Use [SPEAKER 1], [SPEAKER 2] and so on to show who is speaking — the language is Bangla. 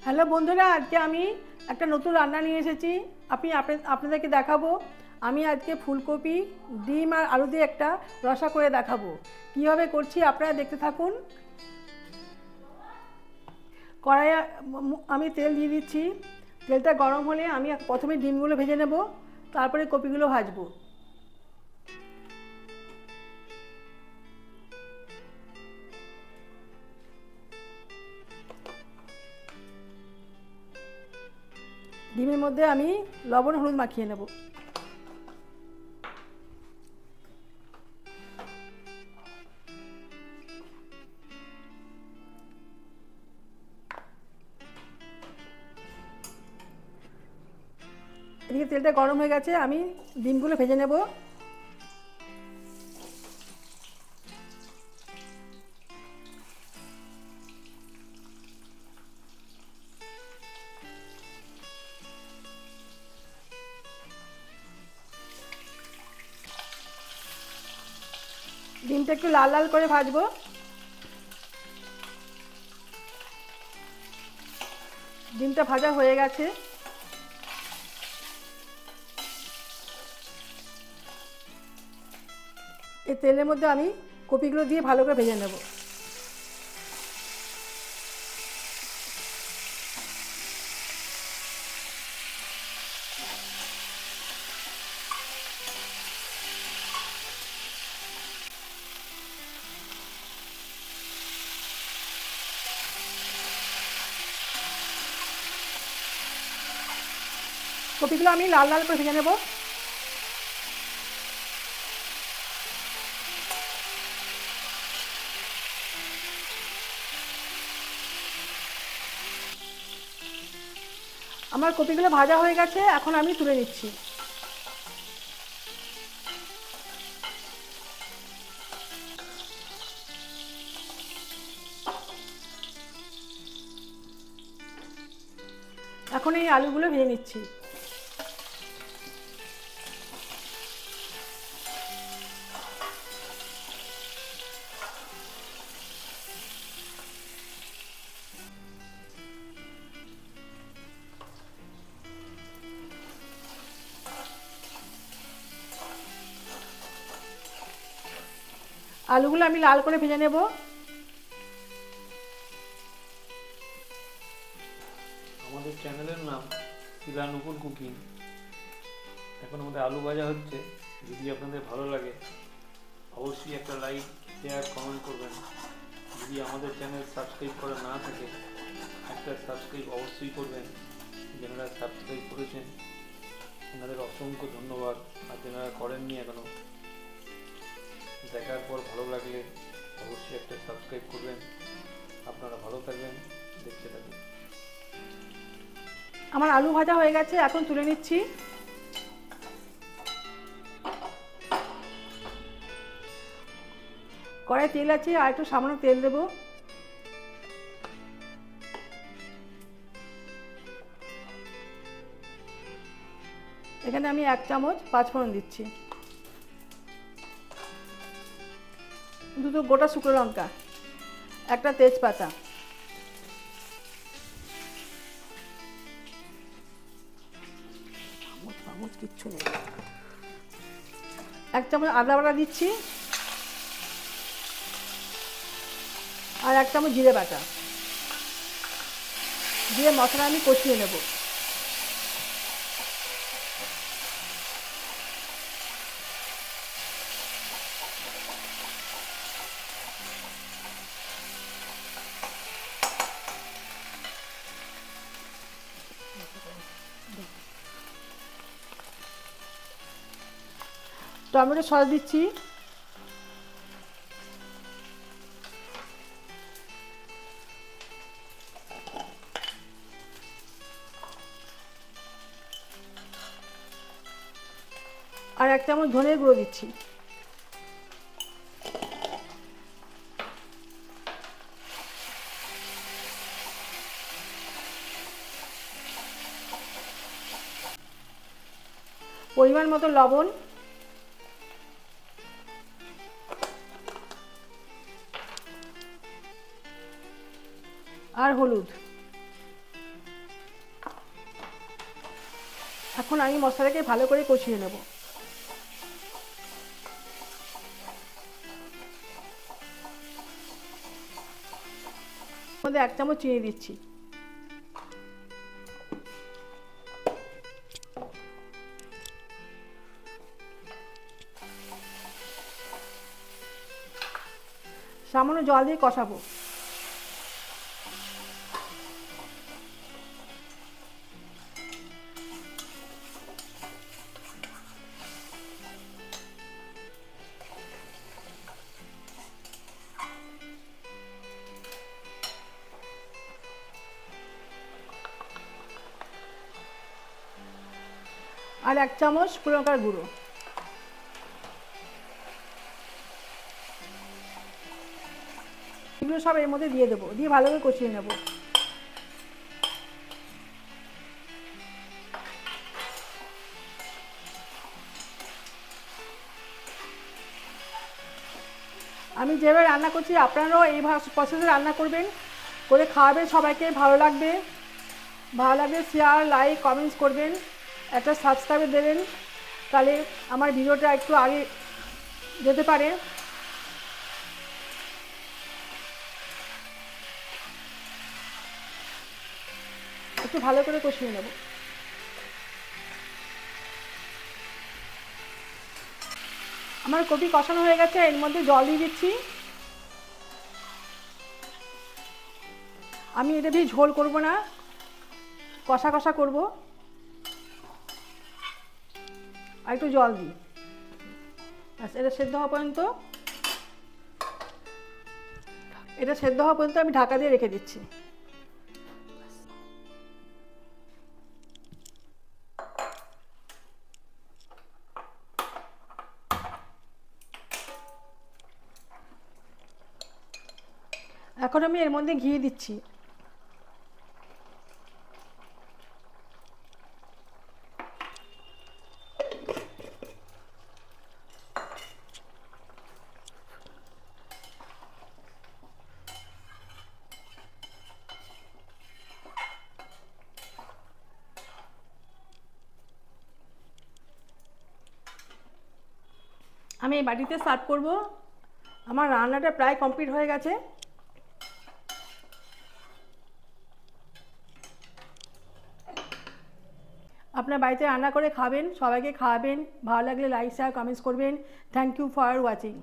[SPEAKER 1] হ্যালো বন্ধুরা, আজকে আমি একটা নতুন রান্না নিয়ে এসেছি। আপনাদেরকে দেখাবো। আমি আজকে ফুলকপি, ডিম আর আলু দিয়ে একটা রসা করে দেখাবো। কীভাবে করছি আপনারা দেখতে থাকুন। কড়াইয়ে আমি তেল দিয়ে দিচ্ছি। তেলটা গরম হলে আমি প্রথমে ডিমগুলো ভেজে নেব, তারপরে কপিগুলো ভাজবো। ডিমের মধ্যে আমি লবণ হলুদ মাখিয়ে নেব। এদিকে তেলটা গরম হয়ে গেছে, আমি ডিমগুলো ভেজে নেব। ডিমটা একটু লাল লাল করে ভাজবো। ডিমটা ভাজা হয়ে গেছে। এই তেলের মধ্যে আমি কপিগুলো দিয়ে ভালো করে ভেজে নেব। কপিগুলো আমি লাল লাল করে ভেজে নেব। আমার কপিগুলো ভাজা হয়ে গেছে, এখন আমি তুলে নিচ্ছি। এখন এই আলুগুলো ভেজে নিচ্ছি। আলুগুলো আমি লাল করে ভেজে নেব।
[SPEAKER 2] আমাদের চ্যানেলের নাম শিলানুকূল কুকিং। এখন আমাদের আলু ভাজা হচ্ছে। যদি আপনাদের ভালো লাগে অবশ্যই একটা লাইক, শেয়ার, কমেন্ট করবেন। যদি আমাদের চ্যানেল সাবস্ক্রাইব করা না থাকে একটা সাবস্ক্রাইব অবশ্যই করবেন। যারা সাবস্ক্রাইব করেছেন ওনাদের অসংখ্য ধন্যবাদ, আর যারা করেননি এখনও দেখার পর ভালো লাগলে অবশ্যই একটা সাবস্ক্রাইব করবেন। আপনারা ভালো থাকবেন, দেখতে থাকুন।
[SPEAKER 1] আমার আলু ভাজা হয়ে গেছে, এখন তুলে নিচ্ছি। কড়াই তেল আছে, আর একটু সামান্য তেল দেব। এখানে আমি 1 চামচ পাঁচফোড়ন দিচ্ছি, দুটো গোটা শুকনো লঙ্কা, একটা তেজপাতা, কিচ্ছু নেই, 1 চামচ আদা বাটা দিচ্ছি, আর 1 চামচ জিরে বাটা দিয়ে মশলা আমি কষিয়ে নেব। টমেটো সস দিচ্ছি, আর 1 চামচ ধনের গুঁড়ো দিচ্ছি। পরিমাণ মতো লবণ, আর হলুদ। এখন আমি মশলাটাকে ভালো করে কষিয়ে নেব। মধ্যে 1 চামচ চিনি দিচ্ছি। সামান্য জল দিয়ে কষাবো। আর 1 চামচ শুকনো লঙ্কার গুঁড়ো। এগুলো সব এর মধ্যে দিয়ে দেবো, দিয়ে ভালো করে কষিয়ে নেব। আমি যেভাবে রান্না করছি আপনারাও এই প্রসেসে রান্না করবেন, করে খাওয়াবেন সবাইকে। ভালো লাগবে শেয়ার, লাইক, কমেন্টস করবেন, একটা সাবস্ক্রাইব দেবেন, তাহলে আমার ভিডিওটা একটু আগে যেতে পারে। একটু ভালো করে কষিয়ে নেব। আমার কপি কষানো হয়ে গেছে, এর মধ্যে জল দিয়ে দিচ্ছি। আমি এটা দিয়ে ঝোল করব না, কষা কষা করব। আর একটু জল দিই, আচ্ছা এটা সেদ্ধ হওয়া পর্যন্ত আমি ঢাকা দিয়ে রেখে দিচ্ছি। এখন আমি এর মধ্যে ঘি দিচ্ছি। আমি এই বাটিতে সার্ভ করব। আমার রান্নাটা প্রায় কমপ্লিট হয়ে গেছে। আপনার বাড়িতে রান্না করে খাবেন, সবাইকে খাওয়াবেন। ভালো লাগলে লাইক, শেয়ার, কমেন্টস করবেন। Thank you for watching.